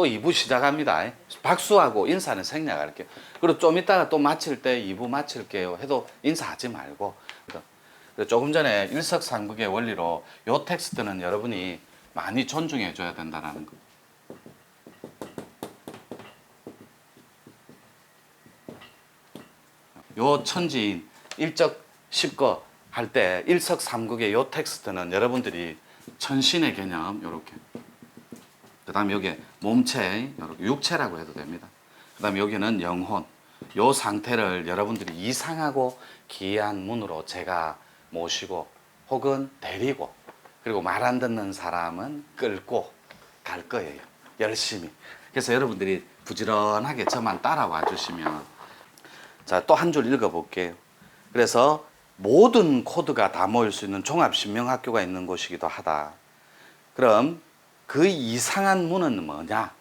또 2부 시작합니다. 박수하고 인사는 생략할게요. 그리고 좀 이따가 또 마칠 때 2부 마칠게요 해도 인사하지 말고. 조금 전에 일석삼국의 원리로 요 텍스트는 여러분이 많이 존중해 줘야 된다는 거. 요 천지인 일적 십거 할 때 일석삼국의 요 텍스트는 여러분들이 천신의 개념 요렇게, 그 다음에 여기에 몸체 요렇게 육체라고 해도 됩니다. 그 다음에 여기는 영혼, 요 상태를 여러분들이 이상하고 기이한 문으로 제가 모시고 혹은 데리고, 그리고 말 안 듣는 사람은 끌고 갈 거예요. 열심히. 그래서 여러분들이 부지런하게 저만 따라와 주시면, 자, 또 한 줄 읽어볼게요. 그래서 모든 코드가 다 모일 수 있는 종합신명학교가 있는 곳이기도 하다. 그럼 그 이상한 문은 뭐냐?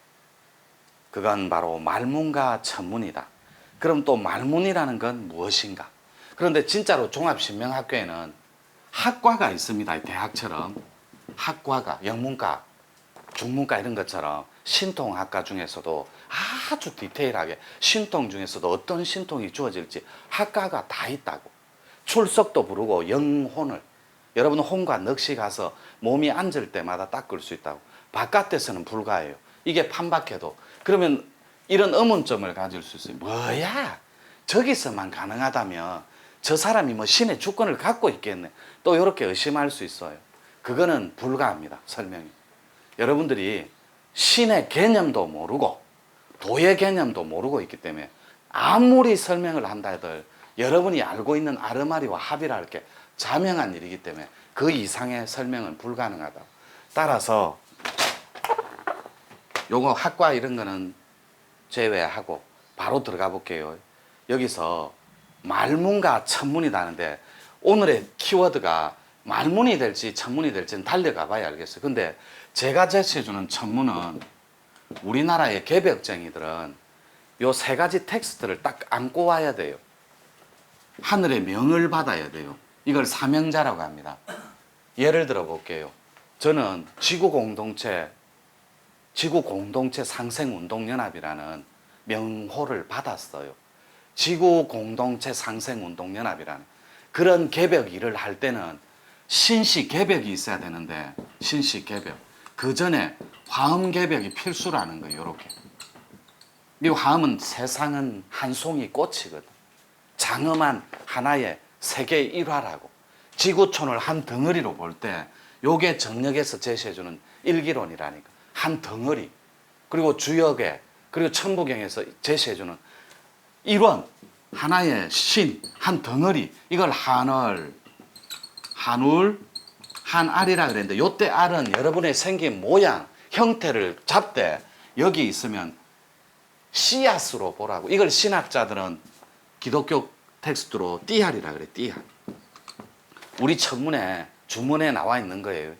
그건 바로 말문과 천문이다. 그럼 또 말문이라는 건 무엇인가? 그런데 진짜로 종합신명학교에는 학과가 있습니다. 대학처럼 학과가, 영문과, 중문과 이런 것처럼 신통학과 중에서도 아주 디테일하게 신통 중에서도 어떤 신통이 주어질지 학과가 다 있다고. 출석도 부르고 영혼을, 여러분 혼과 넋이 가서 몸이 앉을 때마다 닦을 수 있다고. 바깥에서는 불가해요. 이게 판박해도. 그러면 이런 의문점을 가질 수 있어요. 뭐야? 저기서만 가능하다면 저 사람이 뭐 신의 주권을 갖고 있겠네. 또 이렇게 의심할 수 있어요. 그거는 불가합니다. 설명이. 여러분들이 신의 개념도 모르고 도의 개념도 모르고 있기 때문에 아무리 설명을 한다 해도 여러분이 알고 있는 아르마리와 합이라 할 게 자명한 일이기 때문에 그 이상의 설명은 불가능하다. 따라서 요거 학과 이런 거는 제외하고 바로 들어가 볼게요. 여기서 말문과 천문이라는데 오늘의 키워드가 말문이 될지 천문이 될지는 달려가 봐야 알겠어요. 근데 제가 제시해주는 천문은 우리나라의 개벽쟁이들은 요 세 가지 텍스트를 딱 안고 와야 돼요. 하늘의 명을 받아야 돼요. 이걸 사명자라고 합니다. 예를 들어 볼게요. 저는 지구공동체 상생운동연합이라는 명호를 받았어요. 지구공동체 상생운동연합이라는 그런 개벽 일을 할 때는 신시개벽이 있어야 되는데 신시개벽, 그 전에 화음개벽이 필수라는 거예요. 이렇게. 이 화음은 세상은 한 송이 꽃이거든. 장엄한 하나의 세계의 일화라고. 지구촌을 한 덩어리로 볼 때 요게 정력에서 제시해주는 일기론이라니까. 한 덩어리. 그리고 주역에, 그리고 천부경에서 제시해주는 일원, 하나의 신, 한 덩어리. 이걸 한울, 한알이라 그랬는데 요때 알은 여러분의 생긴 모양, 형태를 잡되 여기 있으면 씨앗으로 보라고. 이걸 신학자들은 기독교 텍스트로 띠알이라 그래. 띠알. 우리 천문에 주문에 나와 있는 거예요.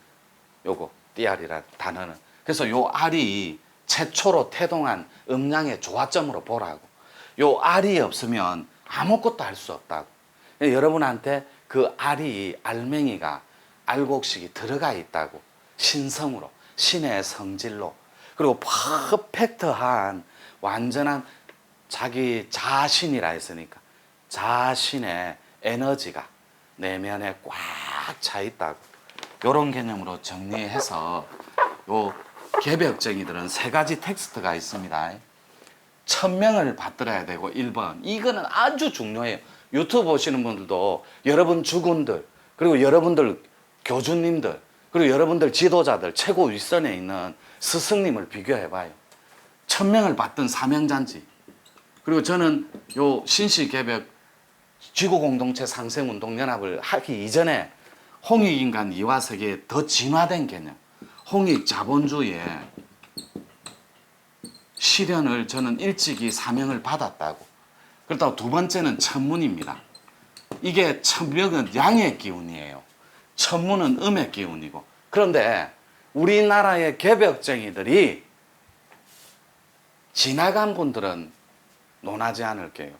요거 띠알이라 단어는. 그래서 요 알이 최초로 태동한 음양의 조화점으로 보라고. 요 알이 없으면 아무것도 할 수 없다고. 여러분한테 그 알이, 알맹이가, 알곡식이 들어가 있다고. 신성으로, 신의 성질로. 그리고 퍼펙트한 완전한 자기 자신이라 했으니까 자신의 에너지가 내면에 꽉 차 있다고. 요런 개념으로 정리해서 요 개벽쟁이들은 세 가지 텍스트가 있습니다. 천명을 받들어야 되고 1번. 이거는 아주 중요해요. 유튜브 보시는 분들도 여러분 주군들, 그리고 여러분들 교주님들, 그리고 여러분들 지도자들 최고 윗선에 있는 스승님을 비교해봐요. 천명을 받던 사명자인지. 그리고 저는 요 신시개벽 지구공동체 상생운동연합을 하기 이전에 홍익인간 이화세계의 더 진화된 개념, 홍익 자본주의의 실현을 저는 일찍이 사명을 받았다고. 그렇다고 두 번째는 천문입니다. 이게 천명은 양의 기운이에요. 천문은 음의 기운이고. 그런데 우리나라의 개벽쟁이들이 지나간 분들은 논하지 않을게요.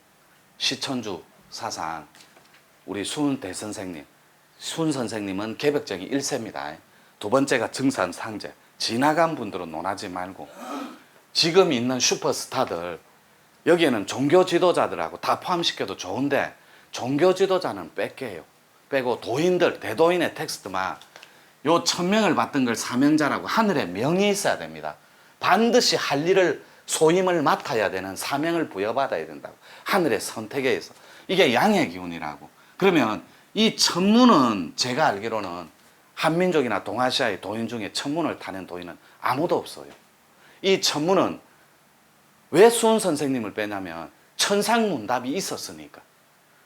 시천주 사상 우리 수은 대선생님, 수은 선생님은 개벽쟁이 1세입니다. 두 번째가 증산상제. 지나간 분들은 논하지 말고 지금 있는 슈퍼스타들 여기에는 종교 지도자들하고 다 포함시켜도 좋은데 종교 지도자는 뺄게요. 빼고 도인들, 대도인의 텍스트만 요 1000명을 받던 걸 사명자라고 하늘에 명이 있어야 됩니다. 반드시 할 일을 소임을 맡아야 되는 사명을 부여받아야 된다고. 하늘의 선택에 의해서. 이게 양의 기운이라고. 그러면 이 천문은 제가 알기로는 한민족이나 동아시아의 도인 중에 천문을 타는 도인은 아무도 없어요. 이 천문은 왜 수은 선생님을 빼냐면 천상문답이 있었으니까.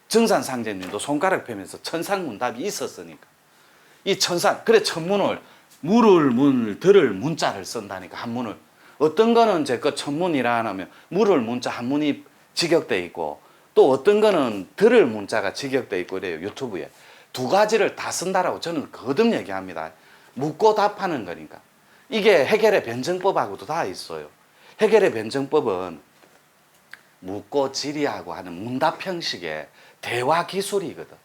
정산상제님도 손가락 펴면서 천상문답이 있었으니까. 이 천상, 그래 천문을 물을 문, 들을 문자를 쓴다니까 한문을. 어떤 거는 제 거 천문이라 하면 물을 문자 한문이 직역돼 있고 또 어떤 거는 들을 문자가 직역돼 있고 이래요. 유튜브에. 두 가지를 다 쓴다라고 저는 거듭 얘기합니다. 묻고 답하는 거니까. 이게 해결의 변증법하고도 다 있어요. 해결의 변증법은 묻고 질의하고 하는 문답 형식의 대화 기술이거든.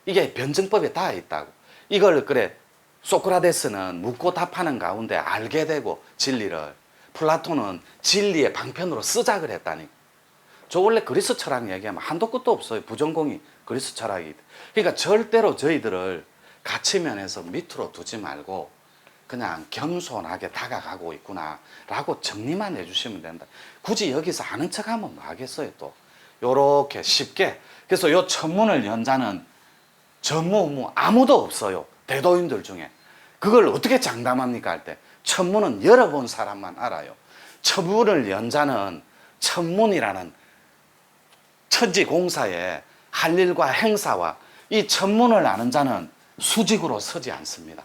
이게 변증법에 다 있다고. 이걸 그래 소크라테스는 묻고 답하는 가운데 알게 되고 진리를, 플라톤은 진리의 방편으로 쓰자 그랬다니까. 저 원래 그리스 철학 얘기하면 한도 끝도 없어요. 부전공이 그리스 철학이. 그러니까 절대로 저희들을 가치면에서 밑으로 두지 말고 그냥 겸손하게 다가가고 있구나 라고 정리만 해주시면 된다. 굳이 여기서 아는 척하면 뭐 하겠어요 또. 요렇게 쉽게. 그래서 요 천문을 연자는 전무 아무도 없어요. 대도인들 중에. 그걸 어떻게 장담합니까 할 때 천문은 열어본 사람만 알아요. 천문을 연자는 천문이라는 천지공사의 할 일과 행사와 이 천문을 아는 자는 수직으로 서지 않습니다.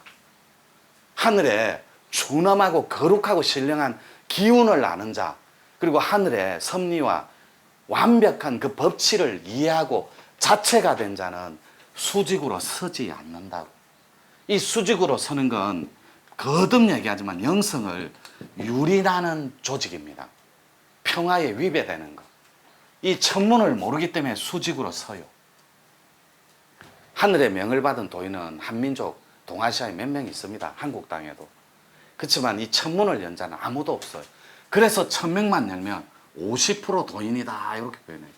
하늘에 준엄하고 거룩하고 신령한 기운을 아는 자, 그리고 하늘의 섭리와 완벽한 그 법칙을 이해하고 자체가 된 자는 수직으로 서지 않는다고. 이 수직으로 서는 건 거듭 얘기하지만 영성을 유린하는 조직입니다. 평화에 위배되는 것. 이 천문을 모르기 때문에 수직으로 서요. 하늘의 명을 받은 도인은 한민족 동아시아에 몇 명 있습니다. 한국 땅에도. 그렇지만 이 천문을 연 자는 아무도 없어요. 그래서 1000명만 열면 50% 도인이다 이렇게 표현해요.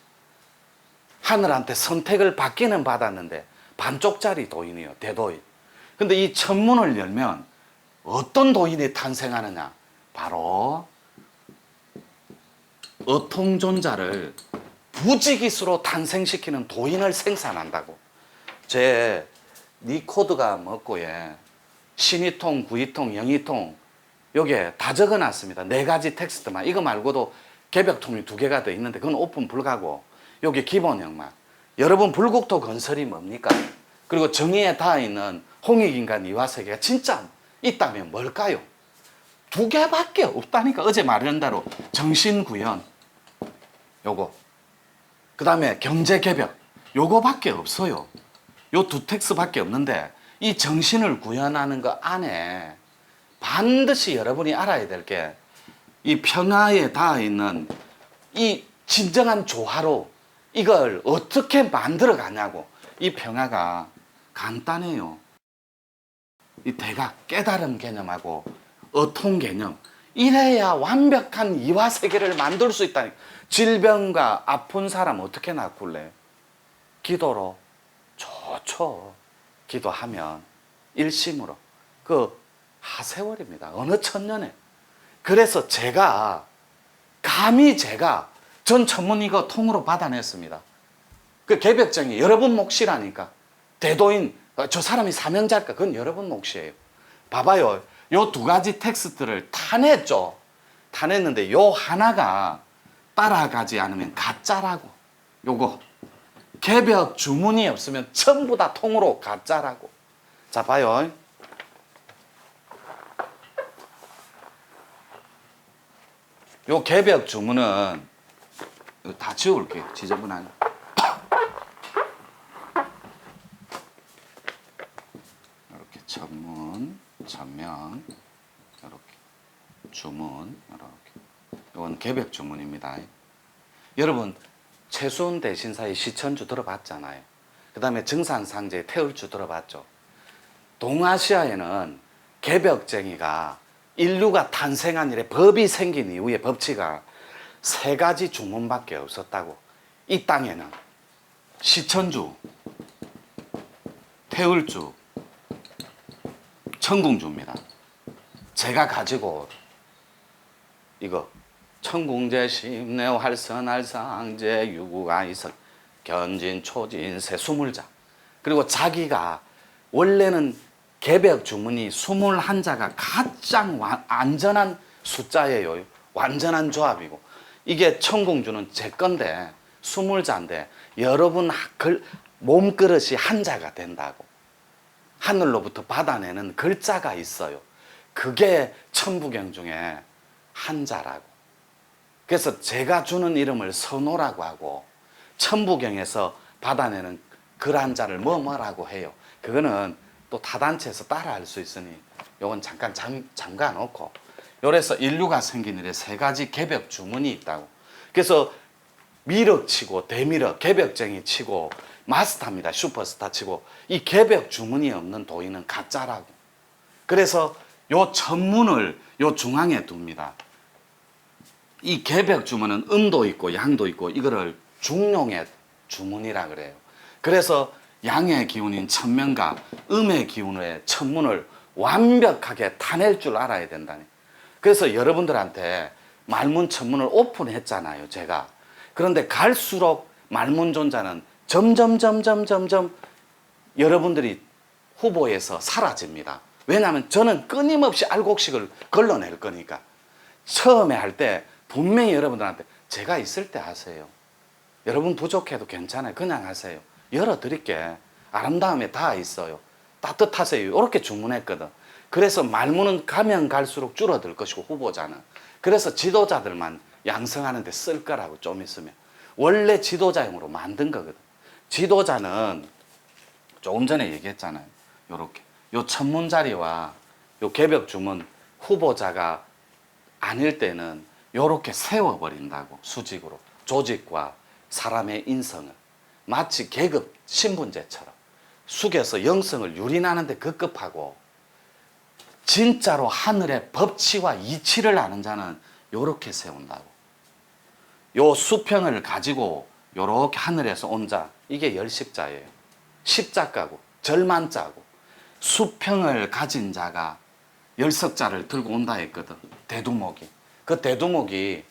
하늘한테 선택을 받기는 받았는데 반쪽짜리 도인이에요. 대도인. 근데 이 천문을 열면 어떤 도인이 탄생하느냐? 바로 어통존자를 부지기수로 탄생시키는 도인을 생산한다고. 제 니코드가 뭐고 신이통, 구이통, 영이통 요게 다 적어놨습니다. 4가지 텍스트만. 이거 말고도 개벽통이 2개가 더 있는데 그건 오픈 불가고 요게 기본형만. 여러분 불국토 건설이 뭡니까? 그리고 정의에 닿아 있는 홍익인간 이화세계가 진짜 있다면 뭘까요? 2개밖에 없다니까. 어제 말한 대로 정신구현 요거, 그 다음에 경제개벽 요거밖에 없어요. 요 2 텍스트밖에 없는데 이 정신을 구현하는 것 안에 반드시 여러분이 알아야 될 게 이 평화에 닿아 있는 이 진정한 조화로 이걸 어떻게 만들어 가냐고. 이 평화가 간단해요. 이 대각, 깨달음 개념하고 어통 개념. 이래야 완벽한 이화세계를 만들 수 있다니. 질병과 아픈 사람 어떻게 낫굴래? 기도로. 좋죠. 기도하면 일심으로. 그 하세월입니다. 어느 천년에. 그래서 감히 제가 전 천문 이거 통으로 받아냈습니다. 그 개벽정이 여러분 몫이라니까. 대도인, 저 사람이 사명자일까? 그건 여러분 몫이에요. 봐봐요. 요 2가지 텍스트를 타냈죠. 타냈는데 요 하나가 따라가지 않으면 가짜라고. 요거. 개벽 주문이 없으면 전부 다 통으로 가짜라고. 자, 봐요. 요 개벽 주문은 이거 다 지워볼게요. 지저분한. 이렇게 천문, 천명, 이렇게 주문, 이렇게. 이건 개벽 주문입니다. 여러분 최순 대신사의 시천주 들어봤잖아요. 그 다음에 정산상제의 태울주 들어봤죠. 동아시아에는 개벽쟁이가 인류가 탄생한 이래 법이 생긴 이후에 법치가 세 가지 주문밖에 없었다고. 이 땅에는 시천주, 태을주, 천궁주입니다. 제가 가지고 이거 천궁제심 내활선할상제 유구가이석 견진초진세 20자. 그리고 자기가 원래는 개벽 주문이 21자가 가장 안전한 숫자예요. 완전한 조합이고, 이게 천궁주는 제 건데 20자인데 여러분 몸그릇이 한자가 된다고. 하늘로부터 받아내는 글자가 있어요. 그게 천부경 중에 한자라고. 그래서 제가 주는 이름을 선호라고 하고, 천부경에서 받아내는 글 한자를 뭐라고 해요. 그거는 또 타단체에서 따라 할 수 있으니 요건 잠깐 잠가 놓고, 요래서 인류가 생긴 일에 세 가지 개벽 주문이 있다고. 그래서 미륵 치고 대미륵, 개벽쟁이 치고 마스터입니다. 슈퍼스타 치고 이 개벽 주문이 없는 도인은 가짜라고. 그래서 요 천문을 요 중앙에 둡니다. 이 개벽 주문은 음도 있고 양도 있고 이거를 중용의 주문이라 그래요. 그래서 양의 기운인 천명과 음의 기운의 천문을 완벽하게 타낼 줄 알아야 된다니. 그래서 여러분들한테 말문 천문을 오픈했잖아요, 제가. 그런데 갈수록 말문존자는 점점 여러분들이 후보에서 사라집니다. 왜냐하면 저는 끊임없이 알곡식을 걸러낼 거니까. 처음에 할 때 분명히 여러분들한테 제가 있을 때 하세요. 여러분 부족해도 괜찮아요. 그냥 하세요. 열어드릴게. 아름다움에 다 있어요. 따뜻하세요. 이렇게 주문했거든. 그래서 말문은 가면 갈수록 줄어들 것이고, 후보자는. 그래서 지도자들만 양성하는 데 쓸 거라고, 좀 있으면. 원래 지도자용으로 만든 거거든. 지도자는 조금 전에 얘기했잖아요. 요렇게. 요 천문자리와 요 개벽주문 후보자가 아닐 때는 요렇게 세워버린다고. 수직으로. 조직과 사람의 인성을. 마치 계급 신분제처럼 숙여서 영성을 유린하는데 급급하고, 진짜로 하늘의 법치와 이치를 아는 자는 요렇게 세운다고. 요 수평을 가지고 요렇게 하늘에서 온 자, 이게 열십자예요. 십자가고 절만자고. 수평을 가진 자가 열석자를 들고 온다 했거든. 대두목이. 그 대두목이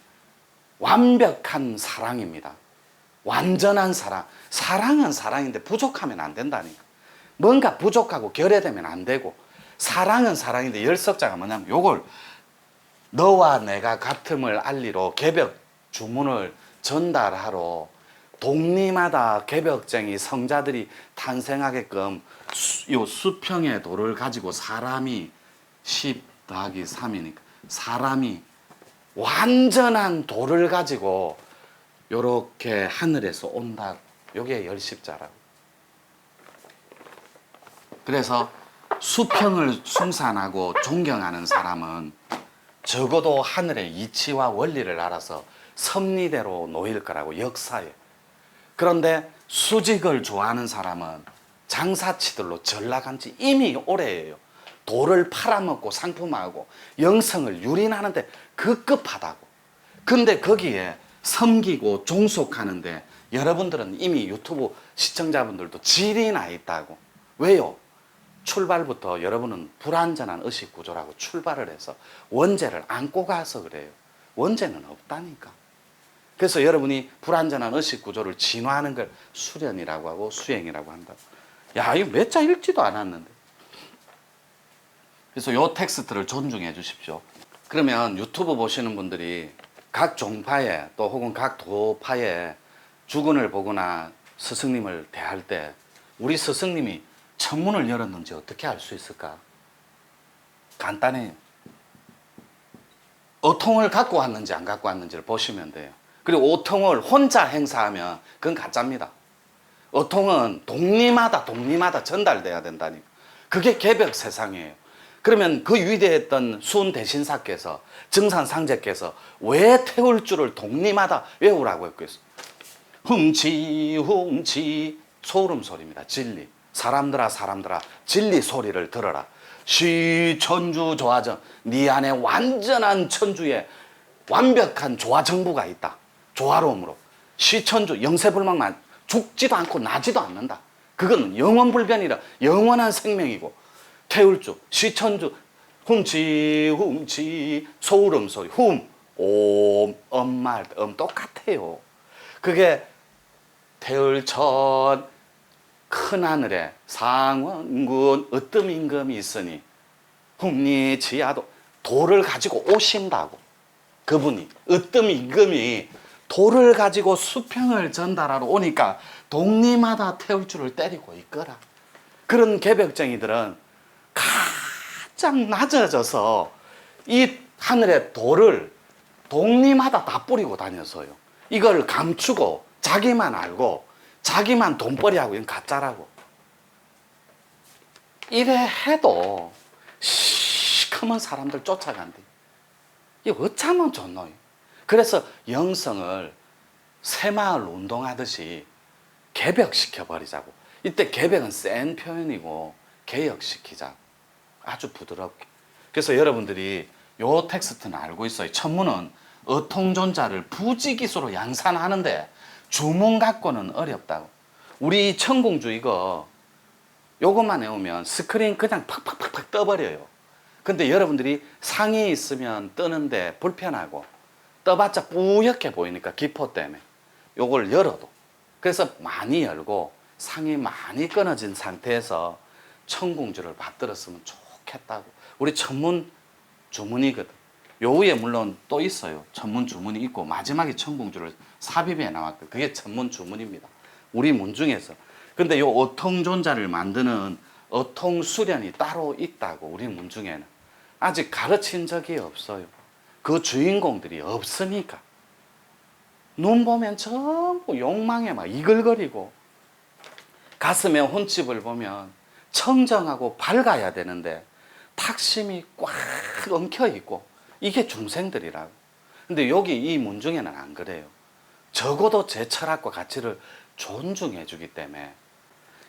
완벽한 사랑입니다. 완전한 사랑. 사랑은 사랑인데 부족하면 안 된다니까. 뭔가 부족하고 결여되면 안 되고, 사랑은 사랑인데 열석자가 뭐냐면 요걸 너와 내가 같음을 알리로 개벽 주문을 전달하러 동리마다 개벽쟁이 성자들이 탄생하게끔 요 수평의 도를 가지고 사람이 10 더하기 3이니까 사람이 완전한 도를 가지고 요렇게 하늘에서 온다. 요게 열십자라고. 그래서 수평을 숭산하고 존경하는 사람은 적어도 하늘의 이치와 원리를 알아서 섭리대로 놓일 거라고, 역사에. 그런데 수직을 좋아하는 사람은 장사치들로 전락한 지 이미 오래예요. 돌을 팔아먹고 상품화하고 영성을 유린하는데 급급하다고. 근데 거기에 섬기고 종속하는데 여러분들은 이미 유튜브 시청자분들도 질이 나 있다고. 왜요? 출발부터 여러분은 불완전한 의식 구조라고 출발을 해서 원죄를 안고 가서 그래요. 원죄는 없다니까. 그래서 여러분이 불완전한 의식 구조를 진화하는 걸 수련이라고 하고 수행이라고 한다. 야, 이거 몇 자 읽지도 않았는데. 그래서 요 텍스트를 존중해 주십시오. 그러면 유튜브 보시는 분들이 각 종파에 또 혹은 각 도파에 주군을 보거나 스승님을 대할 때 우리 스승님이 천문을 열었는지 어떻게 알 수 있을까? 간단해요. 어통을 갖고 왔는지 안 갖고 왔는지를 보시면 돼요. 그리고 어통을 혼자 행사하면 그건 가짜입니다. 어통은 동리마다 전달돼야 된다니까. 그게 개벽 세상이에요. 그러면 그 위대했던 순대신사께서, 증산상제께서 왜 태울줄을 동리마다 외우라고 했겠어요? 훔치 소름 소리입니다. 진리. 사람들아 진리 소리를 들어라. 시천주 조화정. 네 안에 완전한 천주의 완벽한 조화 정부가 있다. 조화로움으로. 시천주 영세불망만 죽지도 않고 나지도 않는다. 그건 영원불변이라 영원한 생명이고 태울주 시천주 훔치 훔치 소울음 소리 옴 엄말 똑같아요. 그게 태울천 큰하늘에 상원군 으뜸 임금이 있으니 훔리지야도 돌을 가지고 오신다고. 그분이 으뜸 임금이 돌을 가지고 수평을 전달하러 오니까 동리마다 태울주를 때리고 있거라. 그런 개벽쟁이들은 가장 낮아져서 이 하늘의 돌을 동리마다 다 뿌리고 다녀서요. 이걸 감추고 자기만 알고 자기만 돈벌이하고 이건 가짜라고. 이래 해도 시커먼 사람들 쫓아간대. 이게 어쩌면 좋노. 그래서 영성을 새마을 운동하듯이 개벽시켜버리자고. 이때 개벽은 센 표현이고 개혁시키자. 아주 부드럽게. 그래서 여러분들이 요 텍스트는 알고 있어요. 천문은 어통존자를 부지기수로 양산하는데 주문 갖고는 어렵다고. 우리 천공주 이거 요것만 해오면 스크린 그냥 팍팍팍팍 떠버려요. 근데 여러분들이 상이 있으면 뜨는데 불편하고 떠봤자 뿌옇게 보이니까 기포 때문에 요걸 열어도. 그래서 많이 열고 상이 많이 끊어진 상태에서 천공주를 받들었으면 좋겠다고. 우리 천문 주문이거든. 요 위에 물론 또 있어요. 천문 주문이 있고 마지막에 천공주를 삽입해 나왔거든. 그게 천문 주문입니다. 우리 문 중에서. 근데 요 어통존자를 만드는 어통수련이 따로 있다고. 우리 문 중에는 아직 가르친 적이 없어요. 그 주인공들이 없으니까. 눈 보면 전부 욕망에 막 이글거리고 가슴에 혼집을 보면 청정하고 밝아야 되는데 탁심이 꽉 엉켜 있고 이게 중생들이라고. 근데 여기 이 문중에는 안 그래요. 적어도 제 철학과 가치를 존중해 주기 때문에.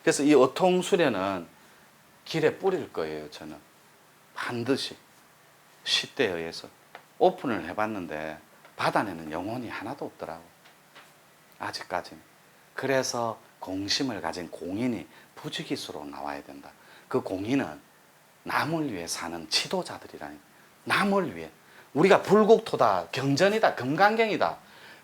그래서 이 어통수련은 길에 뿌릴 거예요. 저는 반드시 시대에 의해서 오픈을 해봤는데 바다에는 영혼이 하나도 없더라고. 아직까지는. 그래서 공심을 가진 공인이 부지기수로 나와야 된다. 그 공인은 남을 위해 사는 지도자들이라니. 남을 위해. 우리가 불국토다, 경전이다, 금강경이다.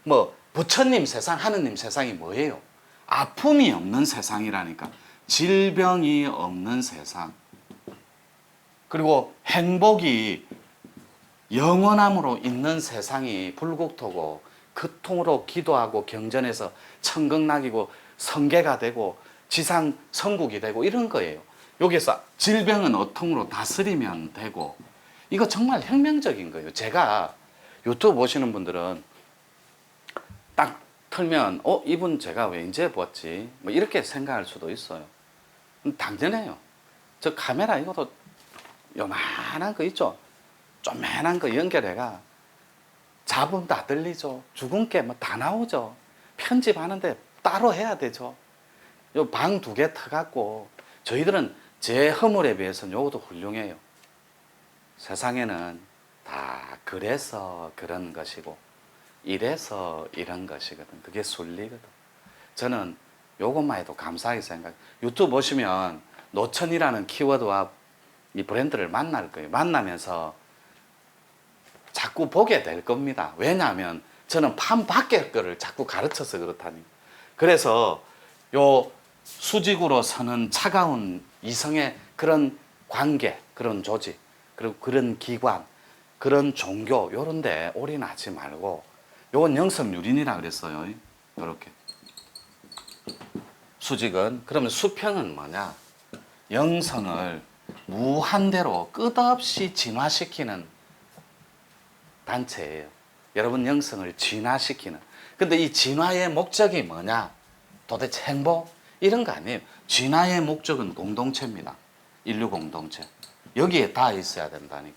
뭐 부처님 세상, 하느님 세상이 뭐예요? 아픔이 없는 세상이라니까. 질병이 없는 세상. 그리고 행복이 영원함으로 있는 세상이 불국토고, 그 통으로 기도하고 경전에서 천극락이고 성계가 되고 지상 성국이 되고 이런 거예요. 여기서 질병은 어통으로 다스리면 되고. 이거 정말 혁명적인 거예요. 제가 유튜브 보시는 분들은 딱 틀면 이분 제가 왜 이제 봤지? 뭐 이렇게 생각할 수도 있어요. 당연해요. 저 카메라 이것도 요만한 거 있죠? 쪼맨한 거 연결해가 잡음 다 들리죠. 죽은 게 뭐 다 나오죠. 편집하는데 따로 해야 되죠. 요 방 2개 터갖고 저희들은 제 허물에 비해서는 요것도 훌륭해요. 세상에는 다 그래서 그런 것이고 이래서 이런 것이거든. 그게 순리거든. 저는 요것만 해도 감사하게 생각해요. 유튜브 보시면 노천이라는 키워드와 이 브랜드를 만날 거예요. 만나면서 자꾸 보게 될 겁니다. 왜냐하면 저는 판 밖의 거를 자꾸 가르쳐서 그렇다니. 그래서 요 수직으로 서는 차가운 이성의 그런 관계, 그런 조직, 그리고 그런 기관, 그런 종교 요런 데 올인하지 말고, 요건 영성유린이라 그랬어요. 요렇게 수직은. 그러면 수평은 뭐냐? 영성을 무한대로 끝없이 진화시키는 단체예요. 여러분 영성을 진화시키는. 근데 이 진화의 목적이 뭐냐? 도대체 행복? 이런 거 아니에요. 진화의 목적은 공동체입니다. 인류 공동체. 여기에 다 있어야 된다니까.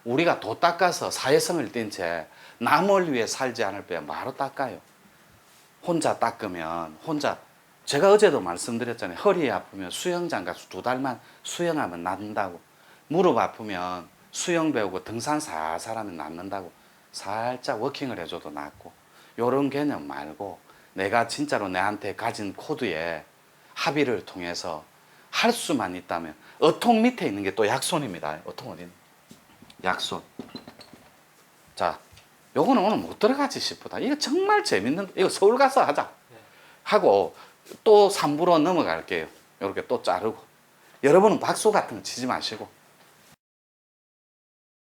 우리가 도 닦아서 사회성을 띈 채 남을 위해 살지 않을 바에 바로 닦아요. 혼자 닦으면 혼자. 제가 어제도 말씀드렸잖아요. 허리 아프면 수영장 가서 2달만 수영하면 낫는다고. 무릎 아프면 수영 배우고 등산 살살 하면 낫는다고 살짝 워킹을 해줘도 낫고, 요런 개념 말고 내가 진짜로 내한테 가진 코드에 합의를 통해서 할 수만 있다면, 어통 밑에 있는 게 또 약손입니다. 어통 어디 있는? 약손. 자, 요거는 오늘 못 들어가지 싶다. 이거 정말 재밌는, 이거 서울 가서 하자 하고 또 3부로 넘어갈게요. 이렇게 또 자르고. 여러분은 박수 같은 거 치지 마시고